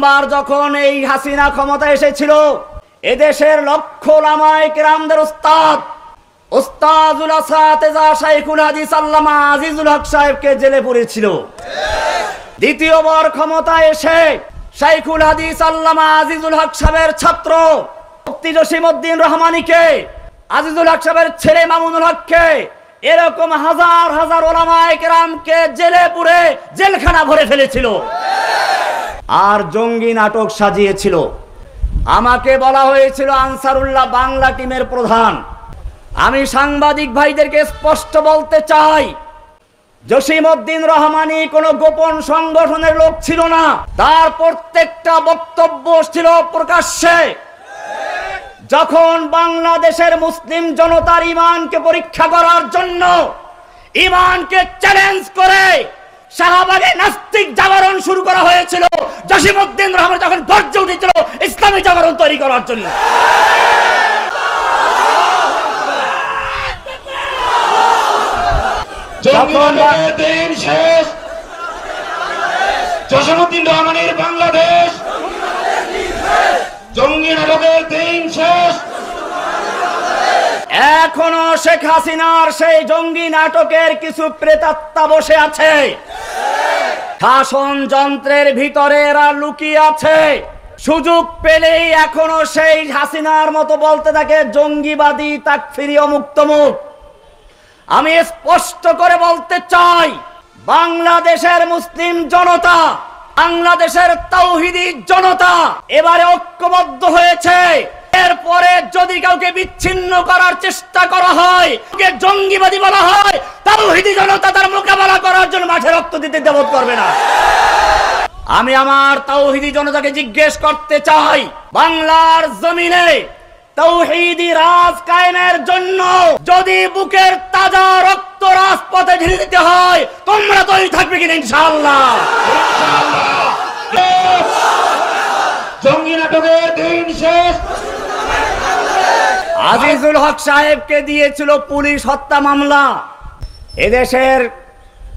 প্রথমবার যখন এই হাসিনা ক্ষমতা এসেছিল, এদেশের লক্ষ উলামায়ে কেরামদের উস্তাদুল আসাতেজা শাইখুল হাদিস আল্লামা আজিজুল হক সাহেবকে জেলে পুরেছিল। দ্বিতীয়বার ক্ষমতায় এসে শাইখুল হাদিস আল্লামা আজিজুল হক সাহেবের ছাত্র মুফতি জসিমউদ্দিন রহমানীকে, আজিজুল হক সাহেবের ছেলে মামুনুল হককে, এরকম হাজার হাজার উলামায়ে কেরামকে জেলে পুরে জেলখানা ভরে ফেলেছিল আর জঙ্গি নাটক সাজিয়েছিল। আমাকে বলা হয়েছিল আনসারুল্লাহ বাংলা টিমের প্রধান। আমি সাংবাদিক ভাইদেরকে স্পষ্ট বলতে চাই, জসিমউদ্দিন রহমানী কোনো গোপন সংগঠনের লোক ছিল না। তার প্রত্যেকটা বক্তব্য ছিল প্রকাশ্যে। যখন বাংলাদেশের মুসলিম জনতার ঈমানকে পরীক্ষা করার জন্য, ঈমানকে চ্যালেঞ্জ করে শাহবাগে নাস্তিক জাগরণ শুরু করা হয়েছিল, জসিমউদ্দিন রহমান যখন গর্জে উঠেছিল ইসলামী জাগরণ তৈরি করার জন্য। দিন শেষ, জসিমউদ্দিন রহমানের বাংলাদেশ, জঙ্গি নাটকের দিন শেষ। এখনো শেখ হাসিনার সেই জঙ্গি নাটকের কিছু প্রেতাত্মা বসে আছে, শাসন যন্ত্রের ভিতরে এরা লুকিয়ে আছে। সুযোগ পেলেই এখনো সেই হাসিনার মতো বলতে থাকে জঙ্গিবাদী, তাকফিরি, অমুক তমুক। আমি স্পষ্ট করে বলতে চাই, বাংলাদেশের মুসলিম জনতা, বাংলাদেশের তাওহীদি জনতা এবারে ঐক্যবদ্ধ হয়েছে। এরপরে যদি কাউকে বিচ্ছিন্ন করার চেষ্টা করা হয়, জঙ্গিবাদী বলা হয়, তাওহীদি জনতা তার মোকাবেলা করার জন্য মাঠে রক্ত দিতে দ্বিধা করবে না। আমি আমার তাওহীদি জনতাকে জিজ্ঞেস করতে চাই, বাংলার জমিনে তাওহীদি রাজ কায়েমের জন্য যদি বুকের তাজা রক্ত রাজপথে ঢেলে দিতে হয়, তোমরা তৈরি থাকবে কিনা? ইনশাআল্লাহ। জঙ্গি নাটকের দিন শেষ। আজিজুল হক সাহেবকে দিয়েছিল পুলিশ হত্যা মামলা। এদেশের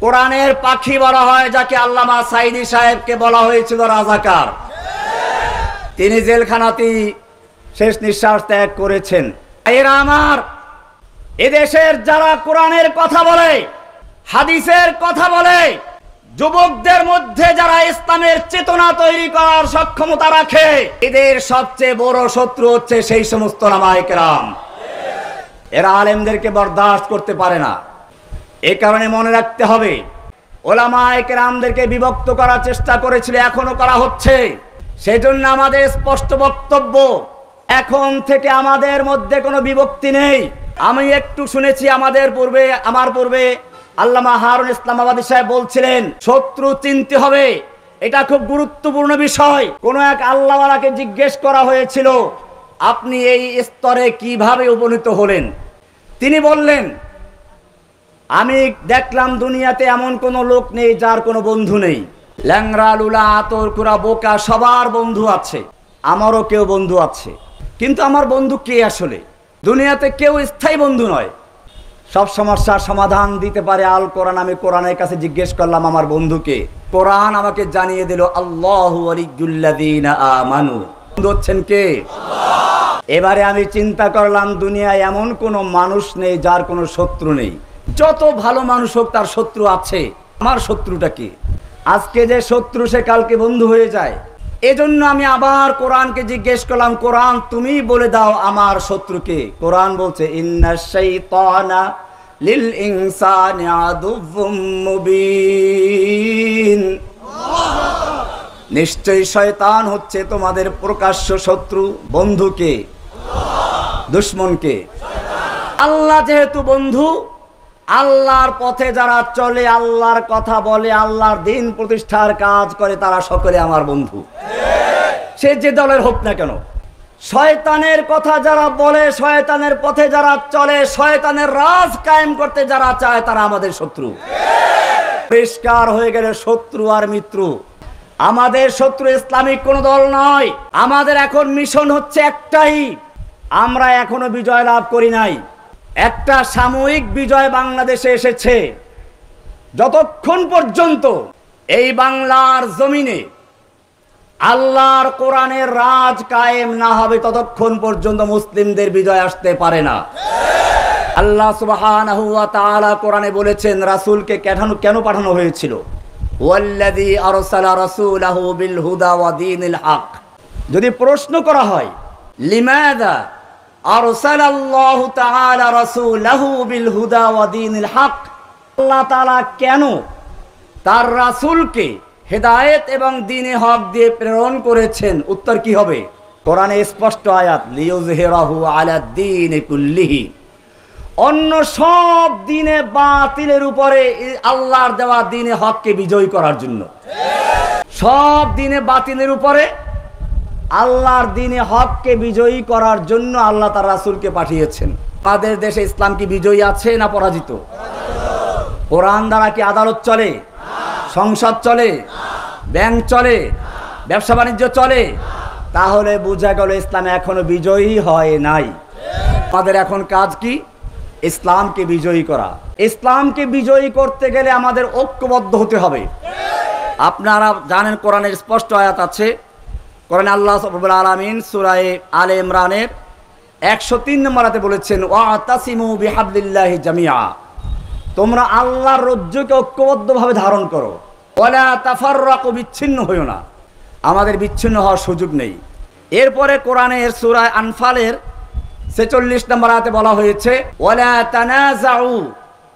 কোরআনের পাখি বলা হয় যাকে, আল্লামা সাইদি সাহেবকে বলা হয়েছিল রাজাকার। তিনি জেলখানাতেই শেষ নিঃশ্বাস ত্যাগ করেছেন। এরা আমার, এদেশের যারা কোরআনের কথা বলে, হাদিসের কথা বলে, যুবকদের মধ্যে যারা ইসলামের চেতনা তৈরি করার সক্ষমতা রাখে, এদের সবচেয়ে বড় শত্রু হচ্ছে সেই সমস্ত উলামায়ে কেরাম। এরা আলেমদেরকে বরদাস্ত করতে পারে না। এ কারণে মনে রাখতে হবে, উলামায়ে কেরামদেরকে বিভক্ত করার চেষ্টা করেছিল, এখনো করা হচ্ছে। সেজন্য আমাদের স্পষ্ট বক্তব্য, এখন থেকে আমাদের মধ্যে কোনো বিভক্তি নেই। আমি একটু শুনেছি আমার পূর্বে আল্লামা হারুন ইসলামাবাদী সাহেব বলছিলেন শত্রু চিনতে হবে, এটা খুব গুরুত্বপূর্ণ বিষয়। কোন এক আল্লাহওয়ালাকে জিজ্ঞেস করা হয়েছিল, আপনি এই স্তরে কিভাবে উপনীত হলেন? তিনি বললেন, আমি দেখলাম দুনিয়াতে এমন কোনো লোক নেই যার কোনো বন্ধু নেই। ল্যাংরা, লুলা, আতর, কুরা, বোকা সবার বন্ধু আছে, আমারও কেউ বন্ধু আছে। কিন্তু আমার বন্ধু কে আসলে? দুনিয়াতে কেউ স্থায়ী বন্ধু নয়, সব সমস্যার সমাধান দিতে পারে আল কোরআন। আমি কোরআনের কাছে জিজ্ঞেস করলাম আমার বন্ধুকে, কোরআন আমাকে জানিয়ে দিল আল্লাহু ওয়ালিয়্যুল্লাযীনা আমানু। বন্ধু হচ্ছেন কে? এবারে আমি চিন্তা করলাম, দুনিয়ায় এমন কোনো মানুষ নেই যার কোনো শত্রু নেই। যত ভালো মানুষ হোক তার শত্রু আছে। আমার শত্রুটা কি? আজকে যে শত্রু সে কালকে বন্ধু হয়ে যায়। এজন্য আমি আবার কোরআনকে জিজ্ঞেস করলাম, কোরআন তুমি বলে দাও আমার শত্রুকে। কোরআন বলছে ইন্নাশ শাইতানা লিল ইনসানি আদুউম মুবিন। নিশ্চয়ই শয়তান হচ্ছে তোমাদের প্রকাশ্য শত্রু। বন্ধুকে? দুশমনকে? আল্লাহ যেহেতু বন্ধু, আল্লাহর পথে যারা চলে, আল্লাহর কথা বলে, আল্লাহর দিন প্রতিষ্ঠার কাজ করে, তারা সকলে আমার বন্ধু, সে যে দলের হোক না কেন। শয়তানের কথা যারা বলে, শয়তানের পথে যারা চলে, শয়তানের রাজ কায়েম করতে যারা চায়, তারা আমাদের শত্রু। পরিষ্কার হয়ে গেলে শত্রু আর মিত্র। আমাদের শত্রু ইসলামিক কোন দল নয়। আমাদের এখন মিশন হচ্ছে একটাই, আমরা এখনো বিজয় লাভ করি নাই। একটা সাময়িক বিজয় বাংলাদেশে এসেছে। যতক্ষণ পর্যন্ত এই বাংলার জমিনে আল্লাহর কোরআনের রাজ কায়েম না হবে ততক্ষণ পর্যন্ত মুসলিমদের বিজয় আসতে পারে না। আল্লাহ সুবহানাহু ওয়া তাআলা কোরআনে বলেছেন রাসূলকে কেন পাঠানো হয়েছিল? ওয়াল্লাযী আরসালা রাসূলাহু বিল হুদা ওয়া দীনিল হক। যদি প্রশ্ন করা হয় লিমাযা আরসালাল্লাহু তাআলা রাসূলাহু বিল হুদা ওয়া দীনিল হক, আল্লাহ তাআলা কেন তার রাসূলকে হেদায়েত এবং দ্বীনে হক দিয়ে প্রেরণ করেছেন? উত্তর কি হবে? কোরআনে স্পষ্ট আয়াত, লিইয়ুযহিরাহু আলা দ্বীনি কুল্লিহি, অন্য সব দ্বীনে বাতিলের উপরে আল্লাহর দেওয়া দ্বীনে হককে বিজয়ী করার জন্য। সব দ্বীনে বাতিলের উপরে আল্লাহর দ্বীনে হককে বিজয়ী করার জন্য আল্লাহ তার রাসূলকে পাঠিয়েছেন। আমাদের দেশে ইসলাম কি বিজয়ী আছে না পরাজিত? কোরআন দ্বারা কি আদালত চলে, সংসদ চলে, ব্যাংক চলে, ব্যবসা বাণিজ্য চলে? তাহলে বোঝা গেল ইসলাম এখনো বিজয়ী হয় নাই। আমাদের এখন কাজ কি? ইসলামকে বিজয়ী করা। ইসলামকে বিজয়ী করতে গেলে আমাদের ঐক্যবদ্ধ হতে হবে। আপনারা জানেন কোরআনের স্পষ্ট আয়াত আছে, কোরআনে আল্লাহ রাব্বুল আলামিন সূরা আলে ইমরানের 103 নম্বর আয়াতে বলেছেন, ওয়াতাসিমু বিহাবলিল্লাহি জামিআ, তোমরা আল্লাহর রজ্জুকে ঐক্যবদ্ধভাবে ধারণ করো, ওয়ালা তাফাররাকু, বিচ্ছিন্ন হইও না। আমাদের বিচ্ছিন্ন হওয়ার সুযোগ নেই। এরপরে কোরআনের সূরা আনফালের 46 নম্বর আয়াতে বলা হয়েছে, ওয়ালা তানাজাউ,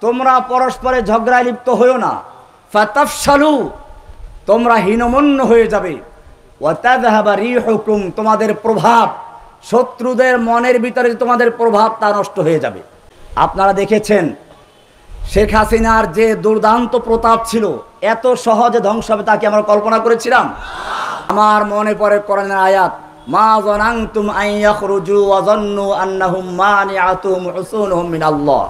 তোমরা পরস্পরে ঝগড়ায় লিপ্ত হইও না, ফাতাফশালু, তোমরা হীনমন্য হয়ে যাবে, ওয়া তাযহাবা রিহুকুম, তোমাদের প্রভাব, শত্রুদের মনের ভিতরে তোমাদের প্রভাব তা নষ্ট হয়ে যাবে। আপনারা দেখেছেন শেখ হাসিনার যে দুর্দান্ত প্রতাপ ছিল, এত সহজে ধ্বংস হবে তা কি আমরা কল্পনা করেছিলাম? আমার মনে পড়ে কোরআনের আয়াত, মা যানানতুম আন ইয়াখরুজু ওয়া যান্নু আন্নাহুম মানিআতুহুম হুসুনুহুম মিনাল্লাহ।